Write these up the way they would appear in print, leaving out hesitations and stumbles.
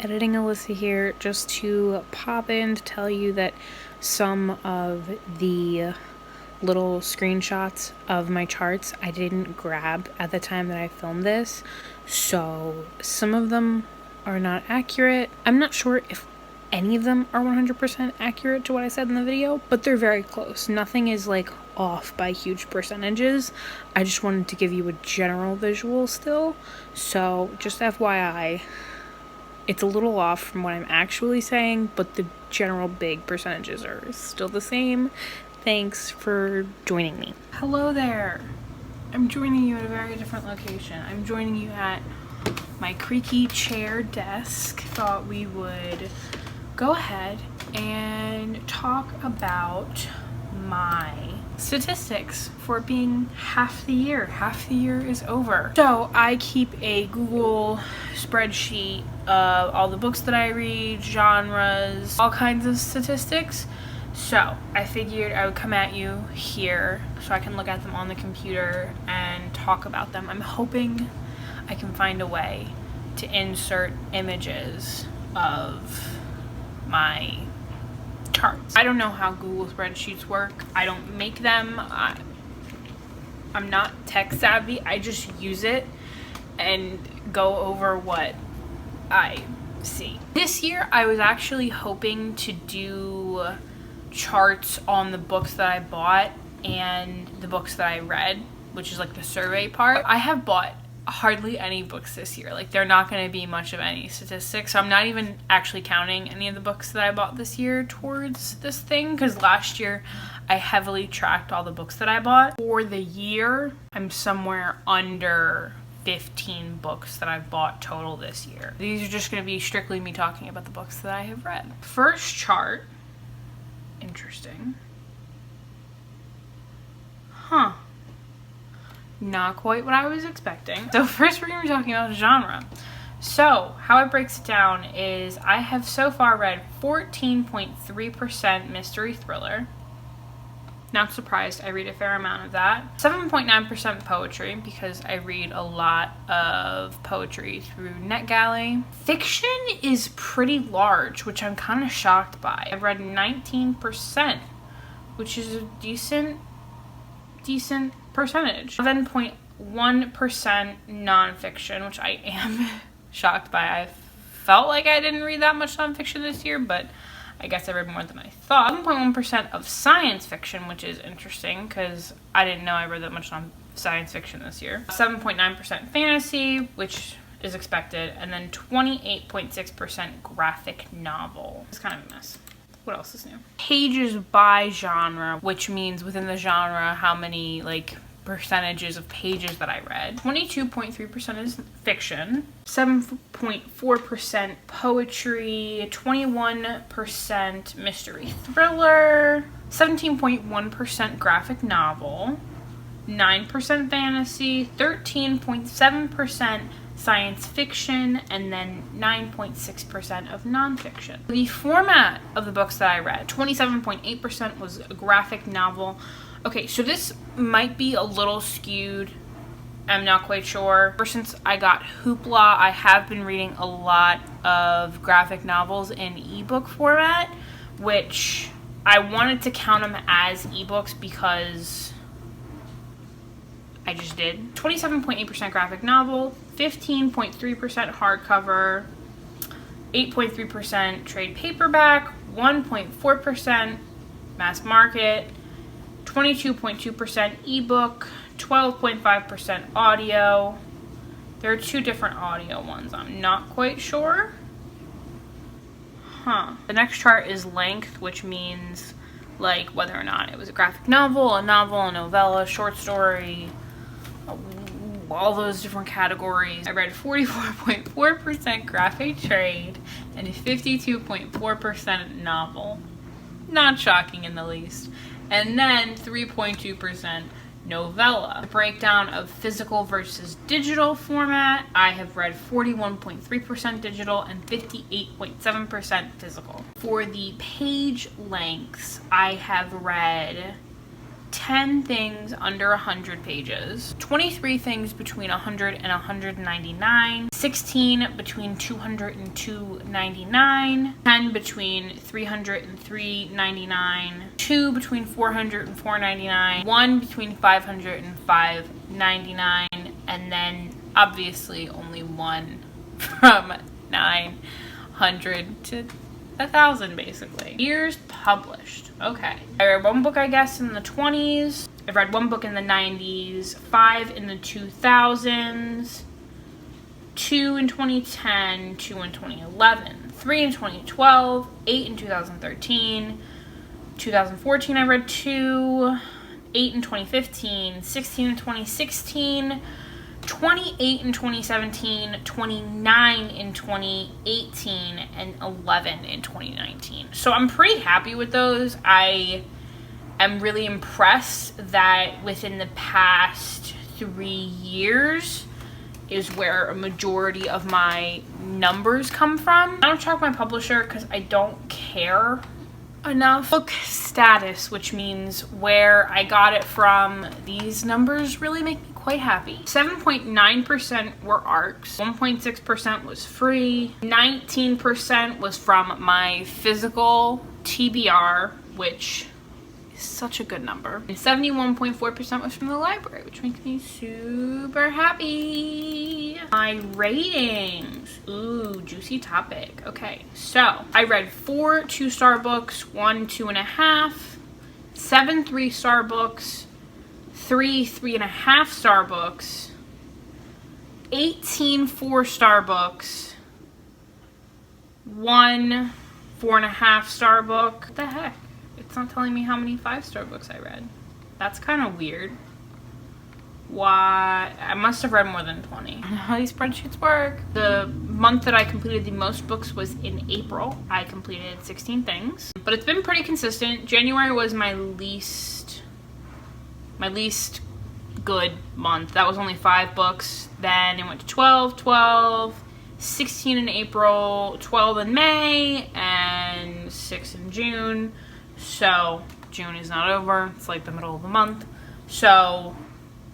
Editing Alyssa here, just to pop in to tell you that some of the little screenshots of my charts I didn't grab at the time that I filmed this, so some of them are not accurate. I'm not sure if any of them are 100% accurate to what I said in the video, but they're very close. Nothing is like off by huge percentages. I just wanted to give you a general visual still, so just FYI, it's a little off from what I'm actually saying, but the general big percentages are still the same. Thanks for joining me. Hello there. I'm joining you at a very different location. I'm joining you at my creaky chair desk. Thought we would go ahead and talk about my statistics for it being half the year. Half the year is over. So I keep a Google spreadsheet of all the books that I read, genres, all kinds of statistics. So I figured I would come at you here so I can look at them on the computer and talk about them. I'm hoping I can find a way to insert images of my charts. I don't know how Google spreadsheets work. I don't make them. I'm not tech savvy. I just use it and go over what I see. This year I was actually hoping to do charts on the books that I bought and the books that I read, which is like the survey part. I have bought hardly any books this year. Like, they're not going to be much of any statistics, so I'm not even actually counting any of the books that I bought this year towards this thing, because last year I heavily tracked all the books that I bought. For the year, I'm somewhere under 15 books that I've bought total this year. These are just going to be strictly me talking about the books that I have read. First chart. Interesting. Huh. Not quite what I was expecting. So first we're going to be talking about genre. So how it breaks it down is I have so far read 14.3% mystery thriller. Not surprised, I read a fair amount of that. 7.9% poetry, because I read a lot of poetry through NetGalley. Fiction is pretty large, which I'm kind of shocked by. I've read 19%, which is a decent percentage. 7.1% nonfiction, which I am shocked by. I felt like I didn't read that much nonfiction this year, but I guess I read more than I thought. 7.1% of science fiction, which is interesting because I didn't know I read that much science fiction this year. 7.9% fantasy, which is expected, and then 28.6% graphic novel. It's kind of a mess. What else is new? Pages by genre, which means within the genre how many percentages of pages that I read. 22.3% is fiction, 7.4% poetry, 21% mystery thriller, 17.1% graphic novel, 9% fantasy, 13.7% science fiction, and then 9.6% of nonfiction. The format of the books that I read, 27.8% was a graphic novel. Okay, so this might be a little skewed. I'm not quite sure. Ever since I got Hoopla, I have been reading a lot of graphic novels in ebook format, which I wanted to count them as ebooks because I just did. 27.8% graphic novel, 15.3% hardcover, 8.3% trade paperback, 1.4% mass market, 22.2% ebook, 12.5% audio. There are two different audio ones. I'm not quite sure. The next chart is length, which means whether or not it was a graphic novel, a novella, short story, all those different categories. I read 44.4% graphic trade and 52.4% novel. Not shocking in the least. And then 3.2% novella. The breakdown of physical versus digital format, I have read 41.3% digital and 58.7% physical. For the page lengths, I have read 10 things under 100 pages, 23 things between 100 and 199, 16 between 200 and 299, 10 between 300 and 399, 2 between 400 and 499, 1 between 500 and 599, and then obviously only one from 900 to 1,000 basically. Years published. Okay. I read one book, I guess, in the 20s. I've read one book in the 90s, 5 in the 2000s, 2 in 2010, 2 in 2011, 3 in 2012, 8 in 2013, 2014 I read 2, 8 in 2015, 16 in 2016, 28 in 2017, 29 in 2018, and 11 in 2019. So I'm pretty happy with those. I am really impressed that within the past 3 years is where a majority of my numbers come from. I don't track my publisher because I don't care enough. Book status, which means where I got it from. These numbers really make me quite happy. 7.9% were ARCs, 1.6% was free, 19% was from my physical TBR, which is such a good number, and 71.4% was from the library, which makes me super happy. My ratings. Ooh, juicy topic. Okay, so I read 4 2-star books, 1 2.5, 7 3-star books, 3 3.5-star books, 18 4-star books, 1 4.5-star book. What the heck? It's not telling me how many 5-star books I read. That's kind of weird. Why? I must have read more than 20. I don't know how these spreadsheets work. The month that I completed the most books was in April. I completed 16 things, but it's been pretty consistent. January was my least good month. That was only 5 books. Then it went to 12, 16 in April, 12 in May, and 6 in June. So June is not over. It's like the middle of the month. So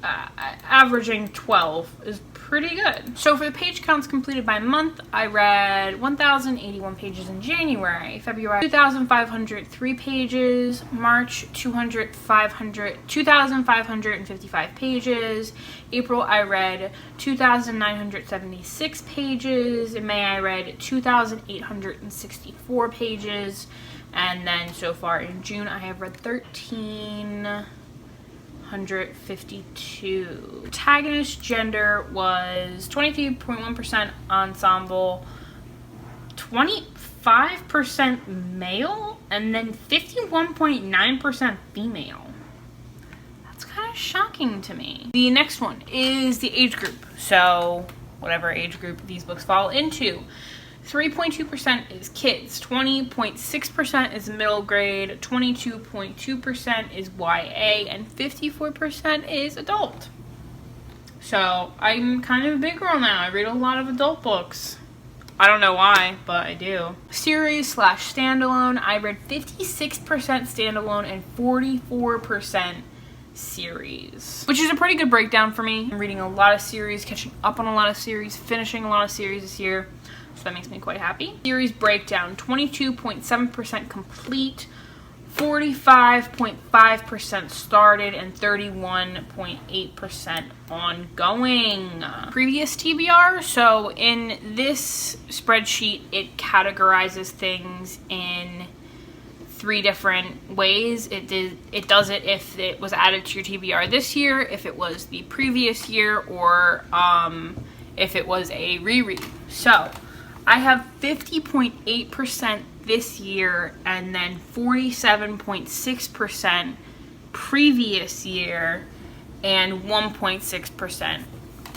averaging 12 is pretty good. So for the page counts completed by month, I read 1,081 pages in January, February 2,503 pages, March 2,555 pages, April I read 2,976 pages, in May I read 2,864 pages, and then so far in June I have read 1,352. Protagonist gender was 23.1% ensemble, 25% male, and then 51.9% female. That's kind of shocking to me. The next one is the age group. So whatever age group these books fall into. 3.2% is kids, 20.6% is middle grade, 22.2% is YA, and 54% is adult. So I'm kind of a big girl now. I read a lot of adult books. I don't know why, but I do. Series / standalone, I read 56% standalone and 44% series, which is a pretty good breakdown for me. I'm reading a lot of series, catching up on a lot of series, finishing a lot of series this year. So that makes me quite happy. Series breakdown, 22.7% complete, 45.5% started, and 31.8% ongoing. Previous TBR, so in this spreadsheet, it categorizes things in 3 different ways. It does it if it was added to your TBR this year, if it was the previous year, or if it was a reread. So I have 50.8% this year and then 47.6% previous year and 1.6%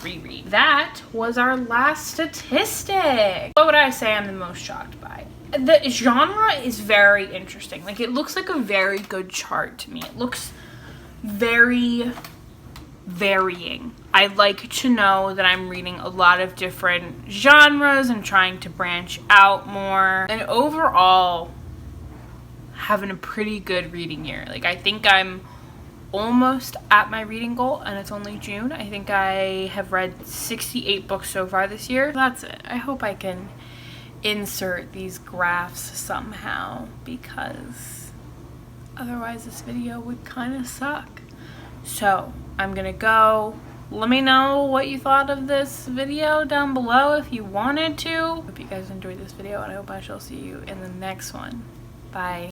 reread. That was our last statistic. What would I say I'm the most shocked by? The genre is very interesting. Like, it looks like a very good chart to me. It looks very varying. I like to know that I'm reading a lot of different genres and trying to branch out more, and overall having a pretty good reading year. Like, I think I'm almost at my reading goal, and it's only June. I think I have read 68 books so far this year. That's it. I hope I can insert these graphs somehow, because otherwise this video would kind of suck. So I'm gonna go. Let me know what you thought of this video down below if you wanted to. Hope you guys enjoyed this video, and I hope I shall see you in the next one. Bye.